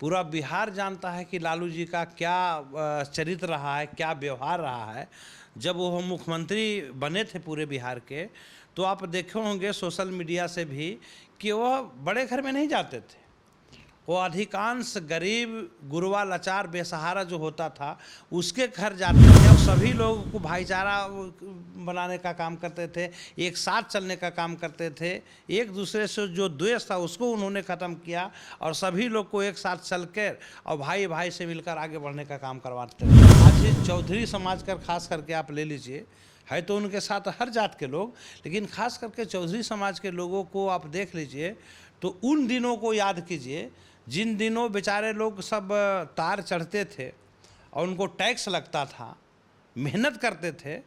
पूरा बिहार जानता है कि लालू जी का क्या चरित्र रहा है, क्या व्यवहार रहा है। जब वो मुख्यमंत्री बने थे पूरे बिहार के, तो आप देखे होंगे सोशल मीडिया से भी कि वह बड़े घर में नहीं जाते थे। वो अधिकांश गरीब, गुरबा, लाचार, बेसहारा जो होता था उसके घर जाते थे और सभी लोगों को भाईचारा बनाने का काम करते थे, एक साथ चलने का काम करते थे। एक दूसरे से जो द्वेष था उसको उन्होंने ख़त्म किया और सभी लोग को एक साथ चल कर और भाई भाई से मिलकर आगे बढ़ने का काम करवाते थे। आज चौधरी समाज का खास करके आप ले लीजिए, है तो उनके साथ हर जात के लोग, लेकिन खास करके चौधरी समाज के लोगों को आप देख लीजिए तो उन दिनों को याद कीजिए जिन दिनों बेचारे लोग सब तार चढ़ते थे और उनको टैक्स लगता था, मेहनत करते थे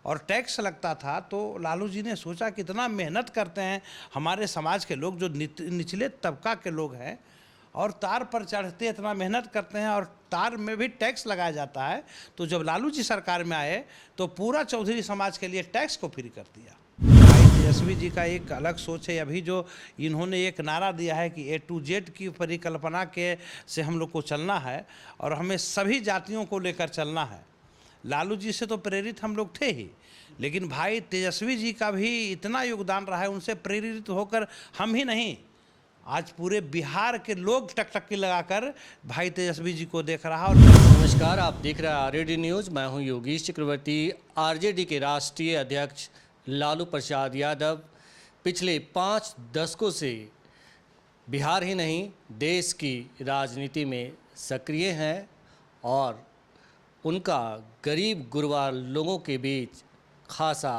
और टैक्स लगता था। तो लालू जी ने सोचा कितना मेहनत करते हैं हमारे समाज के लोग, जो निचले तबका के लोग हैं, और तार पर चढ़ते इतना मेहनत करते हैं और तार में भी टैक्स लगाया जाता है। तो जब लालू जी सरकार में आए तो पूरा चौधरी समाज के लिए टैक्स को फ्री कर दिया। भाई तेजस्वी जी का एक अलग सोच है। अभी जो इन्होंने एक नारा दिया है कि A to Z की परिकल्पना के से हम लोग को चलना है और हमें सभी जातियों को लेकर चलना है। लालू जी से तो प्रेरित हम लोग थे ही, लेकिन भाई तेजस्वी जी का भी इतना योगदान रहा है, उनसे प्रेरित होकर हम ही नहीं, आज पूरे बिहार के लोग टकटकी लगाकर भाई तेजस्वी जी को देख रहा। और नमस्कार, आप देख रहे हैं आरजेडी न्यूज़। मैं हूं योगेश चक्रवर्ती। आरजेडी के राष्ट्रीय अध्यक्ष लालू प्रसाद यादव पिछले 5 दशकों से बिहार ही नहीं देश की राजनीति में सक्रिय हैं और उनका गरीब गुरबा लोगों के बीच खासा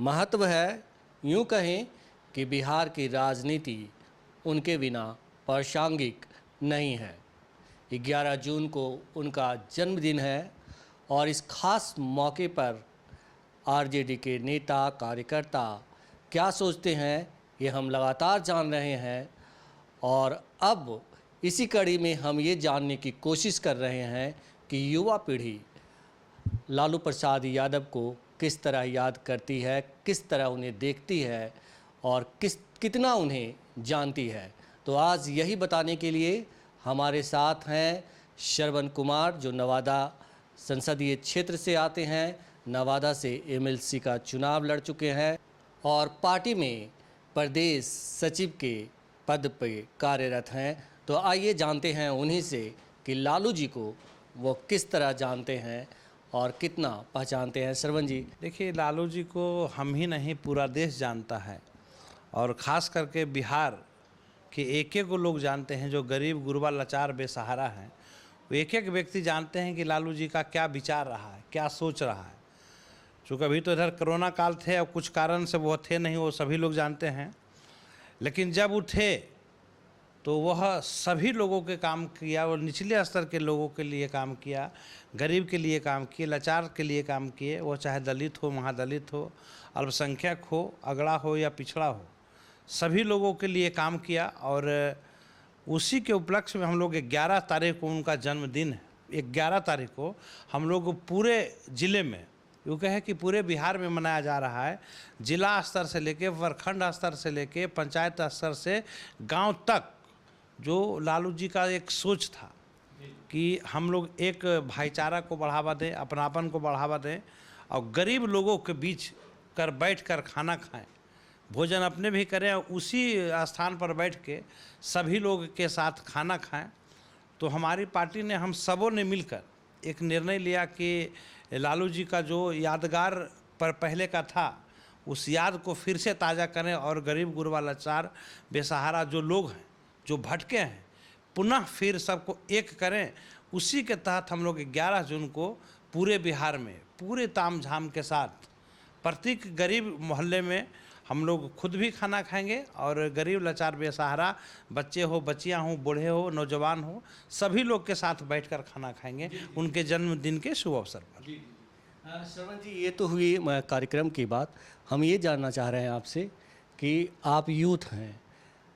महत्व है। यूं कहें कि बिहार की राजनीति उनके बिना प्रासंगिक नहीं है। 11 जून को उनका जन्मदिन है और इस खास मौके पर आरजेडी के नेता कार्यकर्ता क्या सोचते हैं ये हम लगातार जान रहे हैं और अब इसी कड़ी में हम ये जानने की कोशिश कर रहे हैं कि युवा पीढ़ी लालू प्रसाद यादव को किस तरह याद करती है, किस तरह उन्हें देखती है और कितना उन्हें जानती है। तो आज यही बताने के लिए हमारे साथ हैं श्रवण कुमार, जो नवादा संसदीय क्षेत्र से आते हैं, नवादा से MLC का चुनाव लड़ चुके हैं और पार्टी में प्रदेश सचिव के पद पर कार्यरत हैं। तो आइए जानते हैं उन्हीं से कि लालू जी को वो किस तरह जानते हैं और कितना पहचानते हैं। श्रवण जी, देखिए, लालू जी को हम ही नहीं पूरा देश जानता है और ख़ास करके बिहार के एक एक लोग जानते हैं जो गरीब, गुरबा, लाचार, बेसहारा हैं। वो एक एक व्यक्ति जानते हैं कि लालू जी का क्या विचार रहा है, क्या सोच रहा है। चूँकि अभी तो इधर कोरोना काल थे और कुछ कारण से वो थे नहीं, वो सभी लोग जानते हैं, लेकिन जब उठे तो वह सभी लोगों के काम किया। वो निचले स्तर के लोगों के लिए काम किया, गरीब के लिए काम किए, लाचार के लिए काम किए। वो चाहे दलित हो, महादलित हो, अल्पसंख्यक हो, अगड़ा हो या पिछड़ा हो, सभी लोगों के लिए काम किया। और उसी के उपलक्ष्य में हम लोग 11 तारीख को उनका जन्मदिन है। 11 तारीख को हम लोग पूरे ज़िले में, यूँ कहें कि पूरे बिहार में मनाया जा रहा है। जिला स्तर से लेके, प्रखंड स्तर से लेके, पंचायत स्तर से गांव तक, जो लालू जी का एक सोच था कि हम लोग एक भाईचारा को बढ़ावा दें, अपनापन को बढ़ावा दें और गरीब लोगों के बीच बैठ कर खाना खाएं, भोजन अपने भी करें और उसी स्थान पर बैठ के सभी लोग के साथ खाना खाएं। तो हमारी पार्टी ने, हम सबों ने मिलकर एक निर्णय लिया कि लालू जी का जो यादगार पर पहले का था, उस याद को फिर से ताज़ा करें और गरीब, गुरबा, लाचार, बेसहारा जो लोग हैं, जो भटके हैं, पुनः फिर सबको एक करें। उसी के तहत हम लोग 11 जून को पूरे बिहार में पूरे तामझाम के साथ प्रत्येक गरीब मोहल्ले में हम लोग खुद भी खाना खाएंगे और गरीब, लाचार, बेसहारा, बच्चे हो, बच्चियां हो, बूढ़े हो, नौजवान हो, सभी लोग के साथ बैठकर खाना खाएंगे उनके जन्मदिन के शुभ अवसर पर। श्रवण जी, ये तो हुई कार्यक्रम की बात। हम ये जानना चाह रहे हैं आपसे कि आप यूथ हैं,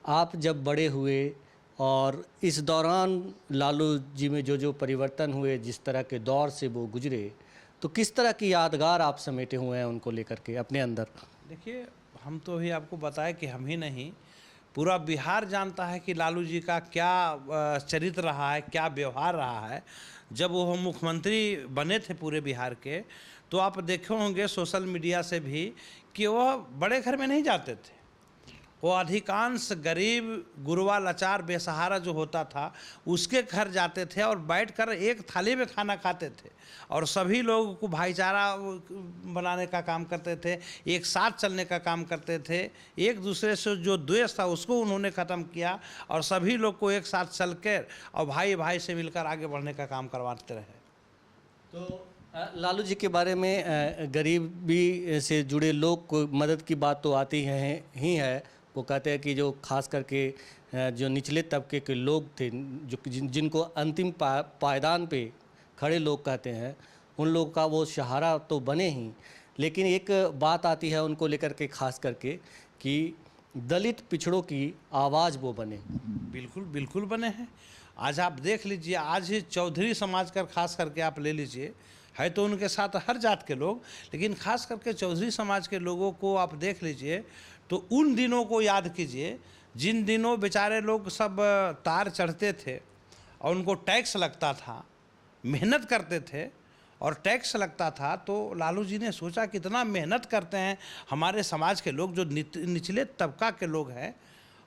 आप जब बड़े हुए और इस दौरान लालू जी में जो परिवर्तन हुए, जिस तरह के दौर से वो गुजरे, तो किस तरह की यादगार आप समेटे हुए हैं उनको लेकर के अपने अंदर? देखिए, हम तो भी आपको बताएं कि हम ही नहीं, पूरा बिहार जानता है कि लालू जी का क्या चरित्र रहा है, क्या व्यवहार रहा है। जब वो मुख्यमंत्री बने थे पूरे बिहार के, तो आप देखे होंगे सोशल मीडिया से भी कि वह बड़े घर में नहीं जाते थे। वो अधिकांश गरीब गुरबा लाचार बेसहारा जो होता था उसके घर जाते थे और बैठकर एक थाली में खाना खाते थे और सभी लोगों को भाईचारा बनाने का काम करते थे, एक साथ चलने का काम करते थे। एक दूसरे से जो द्वेष था उसको उन्होंने ख़त्म किया और सभी लोग को एक साथ चलकर और भाई भाई से मिलकर आगे बढ़ने का काम करवाते रहे। तो लालू जी के बारे में गरीबी से जुड़े लोग को मदद की बात तो आती है ही है। वो कहते हैं कि जो खास करके जो निचले तबके के लोग थे, जो जिनको अंतिम पायदान पे खड़े लोग कहते हैं, उन लोगों का वो सहारा तो बने ही, लेकिन एक बात आती है उनको लेकर के खास करके कि दलित पिछड़ों की आवाज़ वो बने। बिल्कुल बिल्कुल बने हैं। आज आप देख लीजिए, आज चौधरी समाज का खास करके आप ले लीजिए, है तो उनके साथ हर जात के लोग, लेकिन खास करके चौधरी समाज के लोगों को आप देख लीजिए तो उन दिनों को याद कीजिए जिन दिनों बेचारे लोग सब तार चढ़ते थे और उनको टैक्स लगता था, मेहनत करते थे और टैक्स लगता था। तो लालू जी ने सोचा कितना मेहनत करते हैं हमारे समाज के लोग, जो निचले तबका के लोग हैं,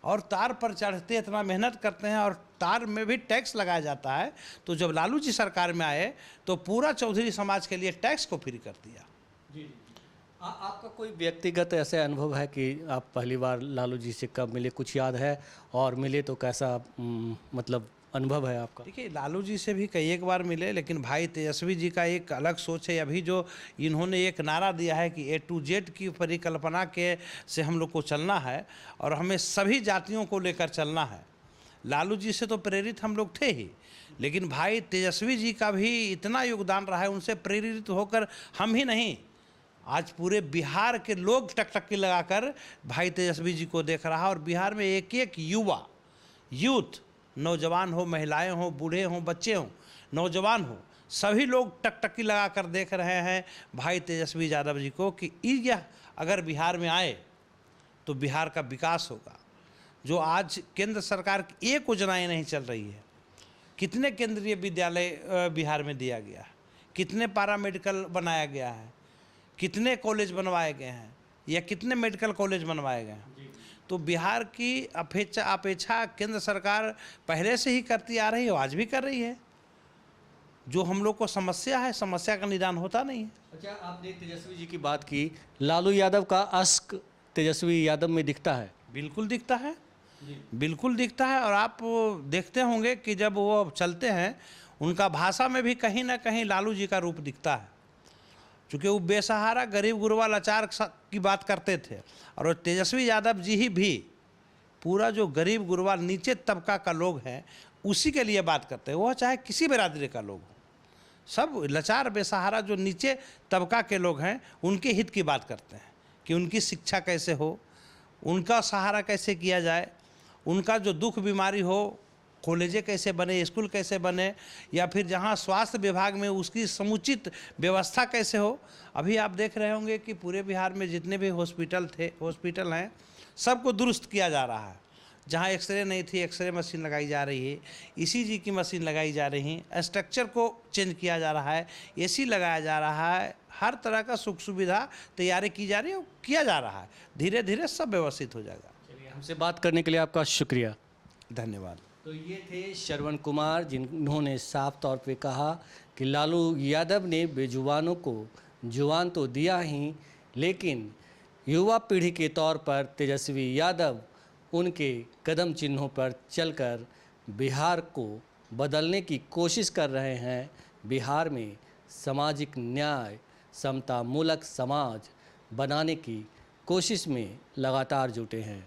और तार पर चढ़ते इतना मेहनत करते हैं और तार में भी टैक्स लगाया जाता है। तो जब लालू जी सरकार में आए तो पूरा चौधरी समाज के लिए टैक्स को फ्री कर दिया। जी। आपका कोई व्यक्तिगत ऐसा अनुभव है कि आप पहली बार लालू जी से कब मिले, कुछ याद है, और मिले तो कैसा मतलब अनुभव है आपका? देखिए, लालू जी से भी कई एक बार मिले, लेकिन भाई तेजस्वी जी का एक अलग सोच है। अभी जो इन्होंने एक नारा दिया है कि A to Z की परिकल्पना के से हम लोग को चलना है और हमें सभी जातियों को लेकर चलना है। लालू जी से तो प्रेरित हम लोग थे ही, लेकिन भाई तेजस्वी जी का भी इतना योगदान रहा है, उनसे प्रेरित होकर हम ही नहीं, आज पूरे बिहार के लोग टकटकी लगाकर भाई तेजस्वी जी को देख रहा है। और बिहार में एक एक युवा, यूथ, नौजवान हो, महिलाएं हो, बूढ़े हों, बच्चे हों, नौजवान हो, सभी लोग टकटकी लगाकर देख रहे हैं भाई तेजस्वी यादव जी को कि यह अगर बिहार में आए तो बिहार का विकास होगा। जो आज केंद्र सरकार की एक योजनाएँ नहीं चल रही है, कितने केंद्रीय विद्यालय बिहार में दिया गया है, कितने पैरामेडिकल बनाया गया है, कितने कॉलेज बनवाए गए हैं या कितने मेडिकल कॉलेज बनवाए गए हैं। तो बिहार की अपेक्षा केंद्र सरकार पहले से ही करती आ रही है, आज भी कर रही है। जो हम लोग को समस्या है, समस्या का निदान होता नहीं है। अच्छा, आपने तेजस्वी जी की बात की, लालू यादव का अश्क तेजस्वी यादव में दिखता है? बिल्कुल दिखता है, बिल्कुल दिखता है। और आप देखते होंगे कि जब वो चलते हैं उनका भाषा में भी कहीं ना कहीं लालू जी का रूप दिखता है, चूँकि वो बेसहारा गरीब गुरबा लाचार की बात करते थे। और तेजस्वी यादव जी ही भी पूरा जो गरीब गुरबा नीचे तबका का लोग हैं उसी के लिए बात करते हैं। वह चाहे किसी बिरादरी का लोग हो, सब लाचार बेसहारा जो नीचे तबका के लोग हैं उनके हित की बात करते हैं कि उनकी शिक्षा कैसे हो, उनका सहारा कैसे किया जाए, उनका जो दुख बीमारी हो, कॉलेजें कैसे बने, स्कूल कैसे बने, या फिर जहाँ स्वास्थ्य विभाग में उसकी समुचित व्यवस्था कैसे हो। अभी आप देख रहे होंगे कि पूरे बिहार में जितने भी हॉस्पिटल हैं सबको दुरुस्त किया जा रहा है। जहाँ एक्सरे नहीं थी, एक्सरे मशीन लगाई जा रही है, ECG की मशीन लगाई जा रही है, स्ट्रक्चर को चेंज किया जा रहा है, AC लगाया जा रहा है, हर तरह का सुख सुविधा तैयारी की जा रही है, किया जा रहा है। धीरे धीरे सब व्यवस्थित हो जाएगा। चलिए, हमसे बात करने के लिए आपका शुक्रिया। धन्यवाद। तो ये थे श्रवण कुमार, जिन्होंने साफ तौर पे कहा कि लालू यादव ने बेजुबानों को जुबान तो दिया ही, लेकिन युवा पीढ़ी के तौर पर तेजस्वी यादव उनके कदम चिन्हों पर चलकर बिहार को बदलने की कोशिश कर रहे हैं। बिहार में सामाजिक न्याय, समता मूलक समाज बनाने की कोशिश में लगातार जुटे हैं।